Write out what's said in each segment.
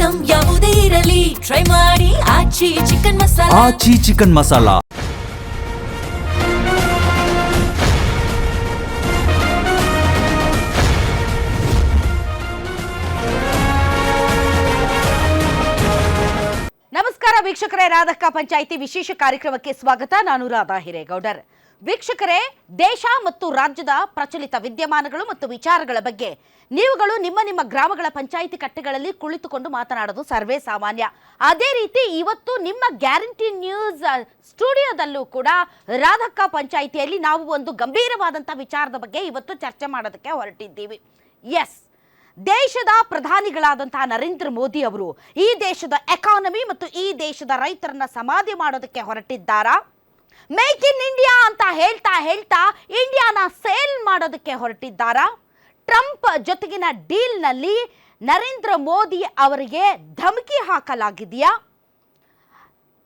Item ಯಾವುದೇ ಇರಲಿ try ಮಾಡಿ ಆಚಿ ಚಿಕನ್ ಮಸಾಲಾ. ಆಚಿ ಚಿಕನ್ ಮಸಾಲಾ. ನಮಸ್ಕಾರ ವೀಕ್ಷಕರೇ, ರಾಧಕ್ಕ ಪಂಚಾಯಿತಿ ವಿಶೇಷ ಕಾರ್ಯಕ್ರಮಕ್ಕೆ ಸ್ವಾಗತ. ನಾನು ರಾಧಾ ಹಿರೇಗೌಡರ್. ವೀಕ್ಷಕರೇ, ದೇಶ ಮತ್ತು ರಾಜ್ಯದ ಪ್ರಚಲಿತ ವಿದ್ಯಮಾನಗಳು ಮತ್ತು ವಿಚಾರಗಳ ಬಗ್ಗೆ ನೀವುಗಳು ನಿಮ್ಮ ಗ್ರಾಮಗಳ ಪಂಚಾಯಿತಿ ಕಟ್ಟೆಗಳಲ್ಲಿ ಕುಳಿತುಕೊಂಡು ಮಾತನಾಡೋದು ಸರ್ವೇ ಸಾಮಾನ್ಯ. ಅದೇ ರೀತಿ ಇವತ್ತು ನಿಮ್ಮ ಗ್ಯಾರಂಟಿ ನ್ಯೂಸ್ ಸ್ಟುಡಿಯೋದಲ್ಲೂ ಕೂಡ ರಾಧಕ್ಕ ಪಂಚಾಯಿತಿಯಲ್ಲಿ ನಾವು ಒಂದು ಗಂಭೀರವಾದಂಥ ವಿಚಾರದ ಬಗ್ಗೆ ಇವತ್ತು ಚರ್ಚೆ ಮಾಡೋದಕ್ಕೆ ಹೊರಟಿದ್ದೀವಿ. ಎಸ್, ದೇಶದ ಪ್ರಧಾನಿಗಳಾದಂತಹ ನರೇಂದ್ರ ಮೋದಿ ಅವರು ಈ ದೇಶದ ಎಕಾನಮಿ ಮತ್ತು ಈ ದೇಶದ ರೈತರನ್ನ ಸಮಾಧಿ ಮಾಡೋದಕ್ಕೆ ಹೊರಟಿದ್ದಾರಾ? ಮೇಕ್ ಇನ್ ಇಂಡಿಯಾ ಅಂತ ಹೇಳ್ತಾ ಇಂಡಿಯಾನ ಸೇಲ್ ಮಾಡೋದಕ್ಕೆ ಹೊರಟಿದ್ದಾರಾ? ಟ್ರಂಪ್ ಜೊತೆಗಿನ ಡೀಲ್ನಲ್ಲಿ ನರೇಂದ್ರ ಮೋದಿ ಅವರಿಗೆ ಧಮಕಿ ಹಾಕಲಾಗಿದೆಯಾ?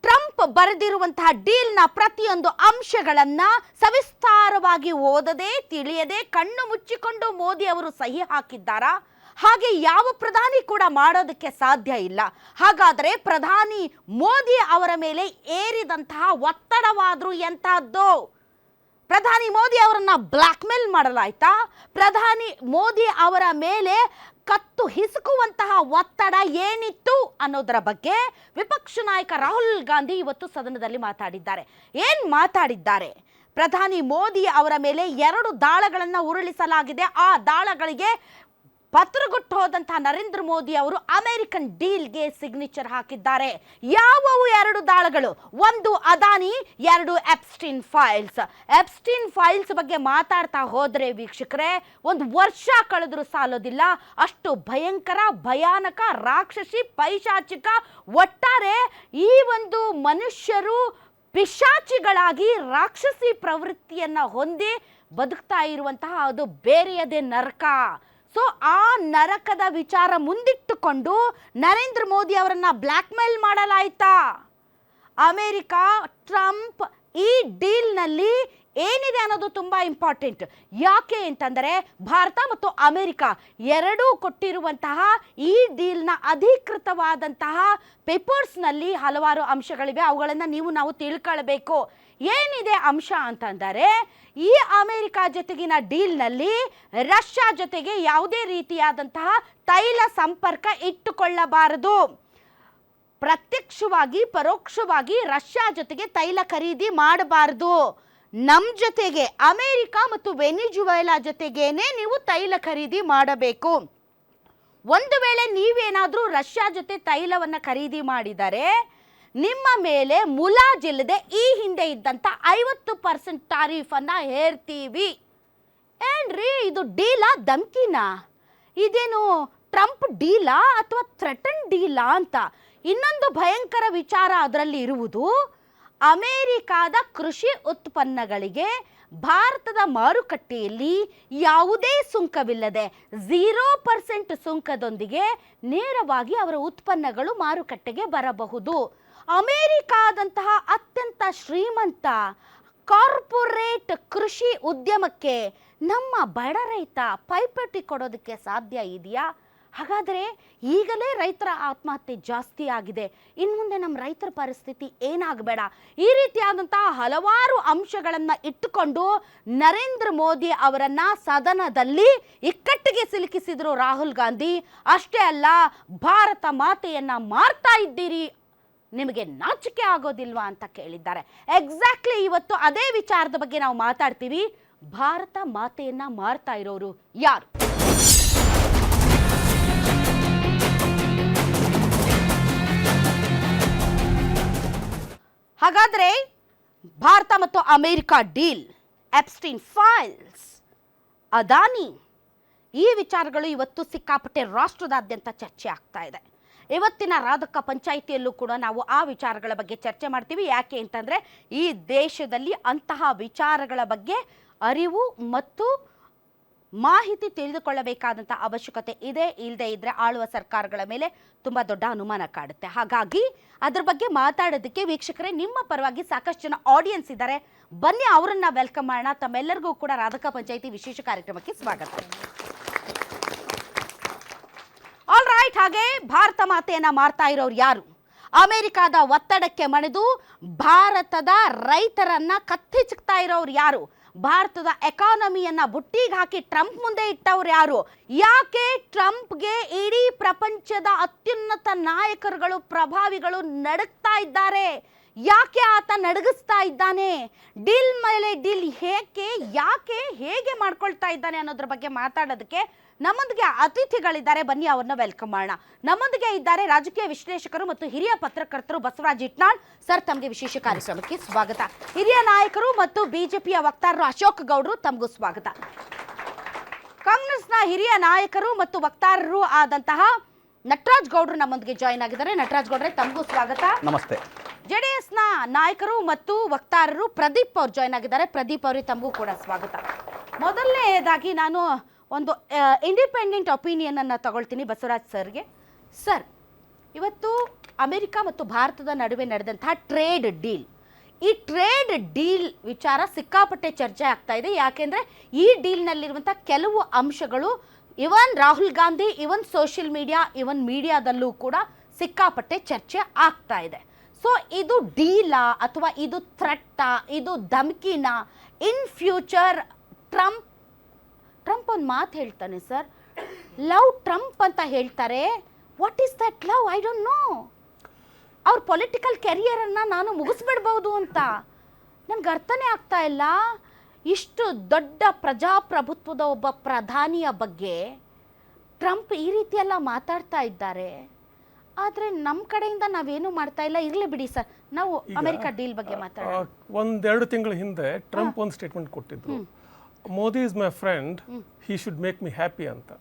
ಟ್ರಂಪ್ ಬರೆದಿರುವಂತಹ ಡೀಲ್ನ ಪ್ರತಿಯೊಂದು ಅಂಶಗಳನ್ನ ಸವಿಸ್ತಾರವಾಗಿ ಓದದೆ ತಿಳಿಯದೆ ಕಣ್ಣು ಮುಚ್ಚಿಕೊಂಡು ಮೋದಿ ಅವರು ಸಹಿ ಹಾಕಿದ್ದಾರಾ? ಹಾಗೆ ಯಾವ ಪ್ರಧಾನಿ ಕೂಡ ಮಾಡೋದಕ್ಕೆ ಸಾಧ್ಯ ಇಲ್ಲ. ಹಾಗಾದರೆ ಪ್ರಧಾನಿ ಮೋದಿ ಅವರ ಮೇಲೆ ಏರಿದಂತಹ ಒತ್ತಡವಾದರೂ ಎಂತಹದ್ದು? ಪ್ರಧಾನಿ ಮೋದಿ ಅವರನ್ನ ಬ್ಲ್ಯಾಕ್ ಮೇಲ್ ಮಾಡಲಾಯ್ತಾ? ಪ್ರಧಾನಿ ಮೋದಿ ಅವರ ಮೇಲೆ ಕತ್ತು ಹಿಸುಕುವಂತಹ ಒತ್ತಡ ಏನಿತ್ತು ಅನ್ನೋದರ ಬಗ್ಗೆ ವಿಪಕ್ಷ ನಾಯಕ ರಾಹುಲ್ ಗಾಂಧಿ ಇವತ್ತು ಸದನದಲ್ಲಿ ಮಾತಾಡಿದ್ದಾರೆ. ಏನ್ ಮಾತಾಡಿದ್ದಾರೆ? ಪ್ರಧಾನಿ ಮೋದಿ ಅವರ ಮೇಲೆ 2 ದಾಳಗಳನ್ನು ಉರುಳಿಸಲಾಗಿದೆ. ಆ ದಾಳಗಳಿಗೆ ಪತ್ರಗೊಟ್ಟು ಹೋದಂತಹ ನರೇಂದ್ರ ಮೋದಿ ಅವರು ಅಮೆರಿಕನ್ ಡೀಲ್ಗೆ ಸಿಗ್ನೇಚರ್ ಹಾಕಿದ್ದಾರೆ. ಯಾವುವು 2 ದಾಳಗಳು? ಒಂದು Adani, 2 Epstein files. Epstein files ಬಗ್ಗೆ ಮಾತಾಡ್ತಾ ಹೋದ್ರೆ ವೀಕ್ಷಕರೇ, ಒಂದು ವರ್ಷ ಕಳೆದರೂ ಸಾಲೋದಿಲ್ಲ. ಅಷ್ಟು ಭಯಂಕರ, ಭಯಾನಕ, ರಾಕ್ಷಸಿ, ಪೈಶಾಚಿಕ, ಒಟ್ಟಾರೆ ಈ ಒಂದು ಮನುಷ್ಯರು ಪಿಶಾಚಿಗಳಾಗಿ ರಾಕ್ಷಸಿ ಪ್ರವೃತ್ತಿಯನ್ನ ಹೊಂದಿ ಬದುಕ್ತಾ ಇರುವಂತಹ ಅದು ಬೇರೆಯದೇ ನರಕ. ಸೊ ಆ ನರಕದ ವಿಚಾರ ಮುಂದಿಟ್ಟುಕೊಂಡು ನರೇಂದ್ರ ಮೋದಿ ಅವರನ್ನ ಬ್ಲ್ಯಾಕ್ ಮೇಲ್ ಮಾಡಲಾಯ್ತಾ? ಅಮೆರಿಕ, ಟ್ರಂಪ್ ಈ ಡೀಲ್ನಲ್ಲಿ ಏನಿದೆ ಅನ್ನೋದು ತುಂಬ ಇಂಪಾರ್ಟೆಂಟ್. ಯಾಕೆ ಅಂತಂದರೆ ಭಾರತ ಮತ್ತು ಅಮೆರಿಕ ಎರಡೂ ಕೊಟ್ಟಿರುವಂತಹ ಈ ಡೀಲ್ನ ಅಧಿಕೃತವಾದಂತಹ ಪೇಪರ್ಸ್ನಲ್ಲಿ ಹಲವಾರು ಅಂಶಗಳಿವೆ. ಅವುಗಳನ್ನು ನಾವು ತಿಳ್ಕೊಳ್ಬೇಕು. ಏನಿದೆ ಅಂಶ ಅಂತಂದರೆ, ಈ ಅಮೆರಿಕ ಜೊತೆಗಿನ ಡೀಲ್ನಲ್ಲಿ ರಷ್ಯಾ ಜೊತೆಗೆ ಯಾವುದೇ ರೀತಿಯಾದಂತಹ ತೈಲ ಸಂಪರ್ಕ ಇಟ್ಟುಕೊಳ್ಳಬಾರದು. ಪ್ರತ್ಯಕ್ಷವಾಗಿ ಪರೋಕ್ಷವಾಗಿ ರಷ್ಯಾ ಜೊತೆಗೆ ತೈಲ ಖರೀದಿ ಮಾಡಬಾರದು. ನಮ್ಮ ಜೊತೆಗೆ ಅಮೆರಿಕ ಮತ್ತು ವೆನಿಜುವೆಲಾ ಜೊತೆಗೇನೆ ನೀವು ತೈಲ ಖರೀದಿ ಮಾಡಬೇಕು. ಒಂದು ವೇಳೆ ನೀವೇನಾದರೂ ರಷ್ಯಾ ಜೊತೆ ತೈಲವನ್ನು ಖರೀದಿ ಮಾಡಿದರೆ ನಿಮ್ಮ ಮೇಲೆ ಮುಲಾಜಿಲ್ಲದೆ ಈ ಹಿಂದೆ ಇದ್ದಂಥ 50% ಟಾರಿಫನ್ನು ಹೇರ್ತೀವಿ. ಏನ್ರಿ ಇದು ಡೀಲಾ, ಧಮ್ಕಿನಾ? ಇದೇನು ಟ್ರಂಪ್ ಡೀಲಾ ಅಥವಾ ಥ್ರೆಟನ್ ಡೀಲಾ ಅಂತ? ಇನ್ನೊಂದು ಭಯಂಕರ ವಿಚಾರ ಅದರಲ್ಲಿ ಇರುವುದು, ಅಮೆರಿಕಾದ ಕೃಷಿ ಉತ್ಪನ್ನಗಳಿಗೆ ಭಾರತದ ಮಾರುಕಟ್ಟೆಯಲ್ಲಿ ಯಾವುದೇ ಸುಂಕವಿಲ್ಲದೆ 0% ಸುಂಕದೊಂದಿಗೆ ನೇರವಾಗಿ ಅವರ ಉತ್ಪನ್ನಗಳು ಮಾರುಕಟ್ಟೆಗೆ ಬರಬಹುದು. ಅಮೆರಿಕಾದಂತಹ ಅತ್ಯಂತ ಶ್ರೀಮಂತ ಕಾರ್ಪೊರೇಟ್ ಕೃಷಿ ಉದ್ಯಮಕ್ಕೆ ನಮ್ಮ ಬಡ ರೈತ ಪೈಪೋಟಿ ಕೊಡೋದಕ್ಕೆ ಸಾಧ್ಯ ಇದೆಯಾ? ಹಾಗಾದರೆ ಈಗಲೇ ರೈತರ ಆತ್ಮಹತ್ಯೆ ಜಾಸ್ತಿ ಆಗಿದೆ. ಇನ್ನು ಮುಂದೆ ನಮ್ಮ ರೈತರ ಪರಿಸ್ಥಿತಿ ಏನಾಗಬೇಡ? ಈ ರೀತಿಯಾದಂತಹ ಹಲವಾರು ಅಂಶಗಳನ್ನು ಇಟ್ಟುಕೊಂಡು ನರೇಂದ್ರ ಮೋದಿ ಅವರನ್ನು ಸದನದಲ್ಲಿ ಇಕ್ಕಟ್ಟಿಗೆ ಸಿಲುಕಿಸಿದರು ರಾಹುಲ್ ಗಾಂಧಿ. ಅಷ್ಟೇ ಅಲ್ಲ, ಭಾರತ ಮಾತೆಯನ್ನು ಮಾರ್ತಾ ಇದ್ದೀರಿ, ನಿಮಗೆ ನಾಚಿಕೆ ಆಗೋದಿಲ್ವಾ ಅಂತ ಕೇಳಿದ್ದಾರೆ. ಎಕ್ಸಾಕ್ಟ್ಲಿ ಇವತ್ತು ಅದೇ ವಿಚಾರದ ಬಗ್ಗೆ ನಾವು ಮಾತಾಡ್ತೀವಿ. ಭಾರತ ಮಾತೆಯನ್ನು ಮಾರ್ತಾ ಇರೋರು ಯಾರು? ಹಾಗಾದರೆ ಭಾರತ ಮತ್ತು America deal, Epstein files, Adani, ಈ ವಿಚಾರಗಳು ಇವತ್ತು ಸಿಕ್ಕಾಪಟ್ಟೆ ರಾಷ್ಟ್ರದಾದ್ಯಂತ ಚರ್ಚೆ ಆಗ್ತಾ ಇದೆ. ಇವತ್ತಿನ ರಾಧಕ್ಕ ಪಂಚಾಯಿತಿಯಲ್ಲೂ ಕೂಡ ನಾವು ಆ ವಿಚಾರಗಳ ಬಗ್ಗೆ ಚರ್ಚೆ ಮಾಡ್ತೀವಿ. ಯಾಕೆ ಅಂತಂದರೆ ಈ ದೇಶದಲ್ಲಿ ಅಂತಹ ವಿಚಾರಗಳ ಬಗ್ಗೆ ಅರಿವು ಮತ್ತು ಮಾಹಿತಿ ತಿಳಿದುಕೊಳ್ಳಬೇಕಾದಂಥ ಅವಶ್ಯಕತೆ ಇದೆ. ಇಲ್ಲದೆ ಇದ್ದರೆ ಆಳುವ ಸರ್ಕಾರಗಳ ಮೇಲೆ ತುಂಬ ದೊಡ್ಡ ಅನುಮಾನ ಕಾಡುತ್ತೆ. ಹಾಗಾಗಿ ಅದ್ರ ಬಗ್ಗೆ ಮಾತಾಡೋದಕ್ಕೆ ವೀಕ್ಷಕರೇ ನಿಮ್ಮ ಪರವಾಗಿ ಸಾಕಷ್ಟು ಜನ ಆಡಿಯನ್ಸ್ ಇದ್ದಾರೆ. ಬನ್ನಿ ಅವರನ್ನು ವೆಲ್ಕಮ್ ಮಾಡೋಣ. ತಮ್ಮೆಲ್ಲರಿಗೂ ಕೂಡ ರಾಧಕ್ಕ ಪಂಚಾಯಿತಿ ವಿಶೇಷ ಕಾರ್ಯಕ್ರಮಕ್ಕೆ ಸ್ವಾಗತ. All right, right. ಹಾಗೆ ಭಾರತ ಮಾತೆಯನ್ನ ಮಾರ್ತಾ ಇರೋರು ಯಾರು? ಅಮೆರಿಕಾದ ಒತ್ತಡಕ್ಕೆ ಮಣಿದು ಭಾರತದ ರೈತರನ್ನ ಕತ್ತಿಚಿಕ್ತಾ ಇರೋರು ಯಾರು? ಭಾರತದ ಎಕಾನಮಿಯನ್ನ ಬುಟ್ಟಿಗೆ ಹಾಕಿ ಟ್ರಂಪ್ ಮುಂದೆ ಇಟ್ಟವ್ರು ಯಾರು? ಯಾಕೆ ಟ್ರಂಪ್ಗೆ ಇಡೀ ಪ್ರಪಂಚದ ಅತ್ಯುನ್ನತ ನಾಯಕರುಗಳು, ಪ್ರಭಾವಿಗಳು ನಡುಗ್ತಾ ಇದ್ದಾರೆ? ಯಾಕೆ ಆತ ನಡಗಿಸ್ತಾ ಇದ್ದಾನೆ? ಡೀಲ್ ಮೇಲೆ ಡೀಲ್ ಯಾಕೆ ಹೇಗೆ ಮಾಡ್ಕೊಳ್ತಾ ಇದ್ದಾನೆ ಅನ್ನೋದ್ರ ಬಗ್ಗೆ ಮಾತಾಡೋದಕ್ಕೆ ನಮ್ಮೊಂದಿಗೆ ಅತಿಥಿಗಳಿದ್ದಾರೆ. ಬನ್ನಿ ಅವ್ರನ್ನ ವೆಲ್ಕಮ್ ಮಾಡೋಣ. ನಮ್ಮೊಂದಿಗೆ ಇದ್ದಾರೆ ರಾಜಕೀಯ ವಿಶ್ಲೇಷಕರು ಮತ್ತು ಹಿರಿಯ ಪತ್ರಕರ್ತರು ಬಸವರಾಜ್ ಇಟ್ನಾಳ್ ಸರ್. ತಮಗೆ ವಿಶೇಷ ಕಾರ್ಯಕ್ರಮಕ್ಕೆ ಸ್ವಾಗತ. ಹಿರಿಯ ನಾಯಕರು ಮತ್ತು ಬಿಜೆಪಿಯ ವಕ್ತಾರರು ಅಶೋಕ್ ಗೌಡ್ರು, ತಮಗೂ ಸ್ವಾಗತ. ಕಾಂಗ್ರೆಸ್ನ ಹಿರಿಯ ನಾಯಕರು ಮತ್ತು ವಕ್ತಾರರು ಆದಂತಹ ನಟರಾಜ್ ಗೌಡ್ರು ನಮ್ಮೊಂದಿಗೆ ಜಾಯಿನ್ ಆಗಿದ್ದಾರೆ. ನಟರಾಜ್ ಗೌಡ್ರೆ, ತಮಗೂ ಸ್ವಾಗತ. ನಮಸ್ತೆ. ಜೆಡಿಎಸ್ನ ನಾಯಕರು ಮತ್ತು ವಕ್ತಾರರು ಪ್ರದೀಪ್ ಅವ್ರು ಜಾಯ್ನ್ ಆಗಿದ್ದಾರೆ. ಪ್ರದೀಪ್ ಅವರಿಗೆ ತಮಗೂ ಕೂಡ ಸ್ವಾಗತ. ಮೊದಲನೇದಾಗಿ ನಾನು ಒಂದು ಇಂಡಿಪೆಂಡೆಂಟ್ ಒಪಿನಿಯನ್ ಅನ್ನು ತಗೊಳ್ತೀನಿ ಬಸವರಾಜ್ ಸರ್ಗೆ. ಸರ್, ಇವತ್ತು ಅಮೆರಿಕ ಮತ್ತು ಭಾರತದ ನಡುವೆ ನಡೆದಂತಹ ಟ್ರೇಡ್ ಡೀಲ್, ಈ ಟ್ರೇಡ್ ಡೀಲ್ ವಿಚಾರ ಸಿಕ್ಕಾಪಟ್ಟೆ ಚರ್ಚೆ ಆಗ್ತಾ ಇದೆ. ಯಾಕೆಂದರೆ ಈ ಡೀಲ್ನಲ್ಲಿರುವಂಥ ಕೆಲವು ಅಂಶಗಳು ಇವನ್ ರಾಹುಲ್ ಗಾಂಧಿ, ಇವನ್ ಸೋಷಿಯಲ್ ಮೀಡಿಯಾ, ಇವನ್ ಮೀಡಿಯಾದಲ್ಲೂ ಕೂಡ ಸಿಕ್ಕಾಪಟ್ಟೆ ಚರ್ಚೆ ಆಗ್ತಾ ಇದೆ. ಸೊ ಇದು ಡೀಲಾ ಅಥವಾ ಇದು ಥ್ರೆಟ್ಟಾ, ಇದು ಧಮಕಿನ? ಇನ್ ಫ್ಯೂಚರ್ ಟ್ರಂಪ್ ಒಂದು ಮಾತು ಹೇಳ್ತಾನೆ ಸರ್, ಲವ್ ಟ್ರಂಪ್ ಅಂತ ಹೇಳ್ತಾರೆ. What is that love? I don't know. ಅವ್ರ ಪೊಲಿಟಿಕಲ್ ಕೆರಿಯರನ್ನು ನಾನು ಮುಗಿಸ್ಬಿಡ್ಬೋದು ಅಂತ ನನಗೆ ಅರ್ಥನೇ ಆಗ್ತಾ ಇಲ್ಲ. ಇಷ್ಟು ದೊಡ್ಡ ಪ್ರಜಾಪ್ರಭುತ್ವದ ಒಬ್ಬ ಪ್ರಧಾನಿಯ ಬಗ್ಗೆ ಟ್ರಂಪ್ ಈ ರೀತಿಯೆಲ್ಲ ಮಾತಾಡ್ತಾ ಇದ್ದಾರೆ. ಆದರೆ ನಮ್ಮ ಕಡೆಯಿಂದ ನಾವೇನು ಮಾಡ್ತಾ ಇಲ್ಲ. ಇರಲಿ ಬಿಡಿ ಸರ್, ನಾವು ಅಮೆರಿಕ ಡೀಲ್ ಬಗ್ಗೆ ಮಾತಾಡೋಣ. ಒಂದೆರಡು ತಿಂಗಳ ಹಿಂದೆ ಟ್ರಂಪ್ ಒಂದು ಸ್ಟೇಟ್ಮೆಂಟ್ ಕೊಟ್ಟಿದ್ರು, Modi is my friend, he should make me happy ಅಂತ.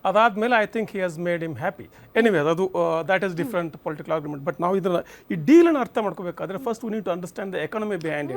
ಅದಾದ್ಮೇಲೆ I think he has made him happy. Anyway, ಅದು that is different political argument. But ನಾವು ಇದನ್ನ ಈ ಡೀಲನ್ನು ಅರ್ಥ ಮಾಡ್ಕೋಬೇಕಾದ್ರೆ first we need to understand the economy behind it.